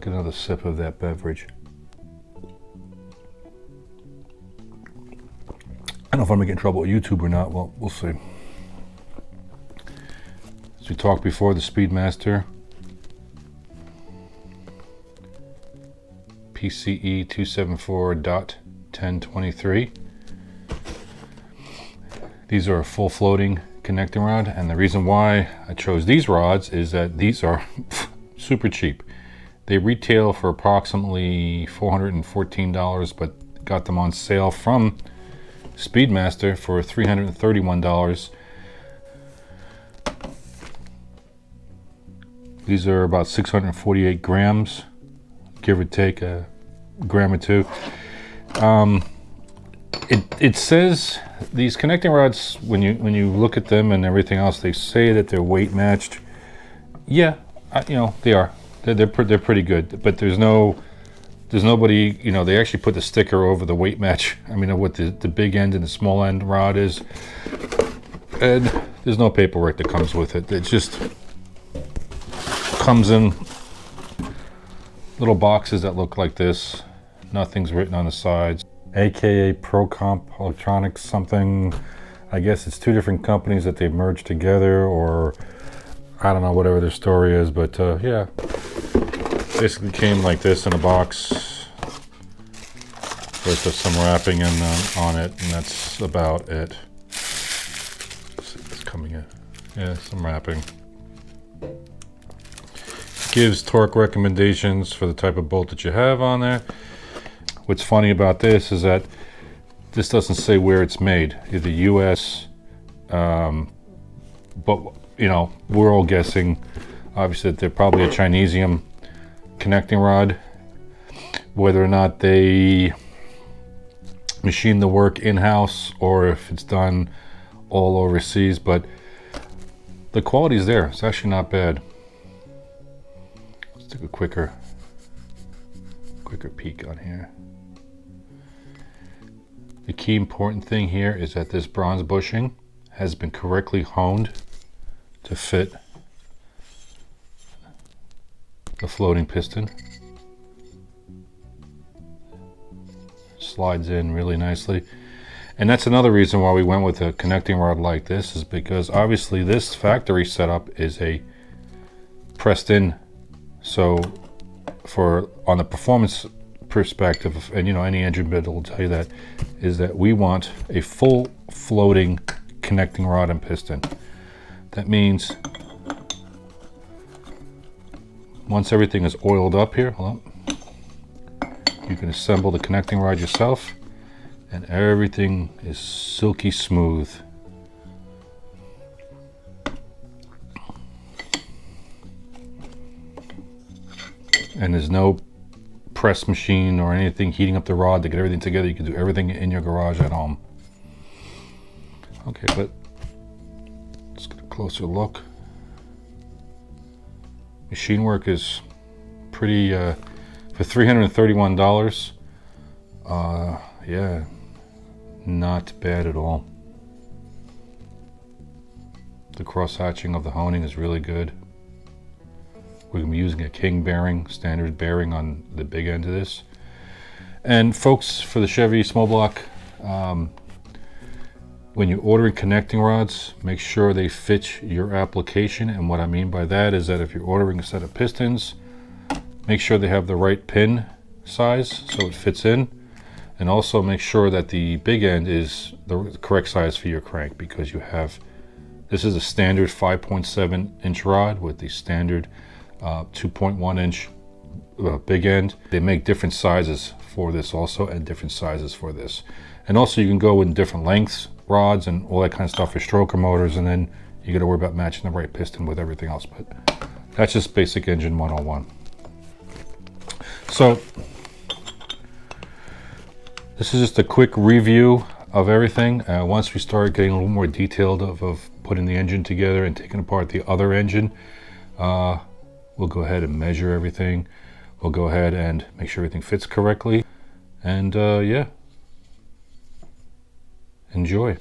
get another sip of that beverage. I don't know if I'm gonna get in trouble with YouTube or not. Well, we'll see. As we talked before, the Speedmaster PCE 274.1023. These are a full floating connecting rod, and the reason why I chose these rods is that these are super cheap. They retail for approximately $414, but got them on sale from Speedmaster for $331. These are about 648 grams, give or take a gram or two. It says these connecting rods, when you look at them and everything else, they say that they're weight matched. Yeah, you know, they are. They're pretty good, but there's nobody, you know, they actually put the sticker over the weight match. I mean, what the big end and the small end rod is, and there's no paperwork that comes with it. It just comes in little boxes that look like this. Nothing's written on the sides. AKA Procomp Electronics something. I guess it's two different companies that they've merged together, or I don't know, whatever their story is, but yeah. Basically came like this in a box with some wrapping on it, and that's about it. It's coming in. Yeah, some wrapping. Gives torque recommendations for the type of bolt that you have on there. What's funny about this is that this doesn't say where it's made. Either US, but you know, we're all guessing, obviously, that they're probably a Chinesium connecting rod. Whether or not they machine the work in-house or if it's done all overseas, but the quality's there. It's actually not bad. Let's take a quicker peek on here. The key important thing here is that this bronze bushing has been correctly honed to fit the floating piston. Slides in really nicely, and that's another reason why we went with a connecting rod like this, is because obviously this factory setup is a pressed in. So for on the performance perspective, and you know, any engine builder will tell you that, is that we want a full floating connecting rod and piston. That means once everything is oiled up here, hold on, you can assemble the connecting rod yourself and everything is silky smooth. And there's no press machine or anything heating up the rod to get everything together. You can do everything in your garage at home. Okay, but let's get a closer look. Machine work is pretty, for $331, yeah, not bad at all. The cross hatching of the honing is really good. We're going to be using a king bearing, standard bearing on the big end of this. And folks, for the Chevy small block, when you're ordering connecting rods, make sure they fit your application. And what I mean by that is that if you're ordering a set of pistons, make sure they have the right pin size so it fits in. And also make sure that the big end is the correct size for your crank, because you have, this is a standard 5.7 inch rod with the standard 2.1 inch big end. They make different sizes for this also, and different sizes for this. And also you can go in different lengths rods and all that kind of stuff for stroker motors, and then you got to worry about matching the right piston with everything else. But that's just basic engine 101. So this is just a quick review of everything. Once we start getting a little more detailed of putting the engine together and taking apart the other engine, we'll go ahead and measure everything. We'll go ahead and make sure everything fits correctly. And yeah, enjoy.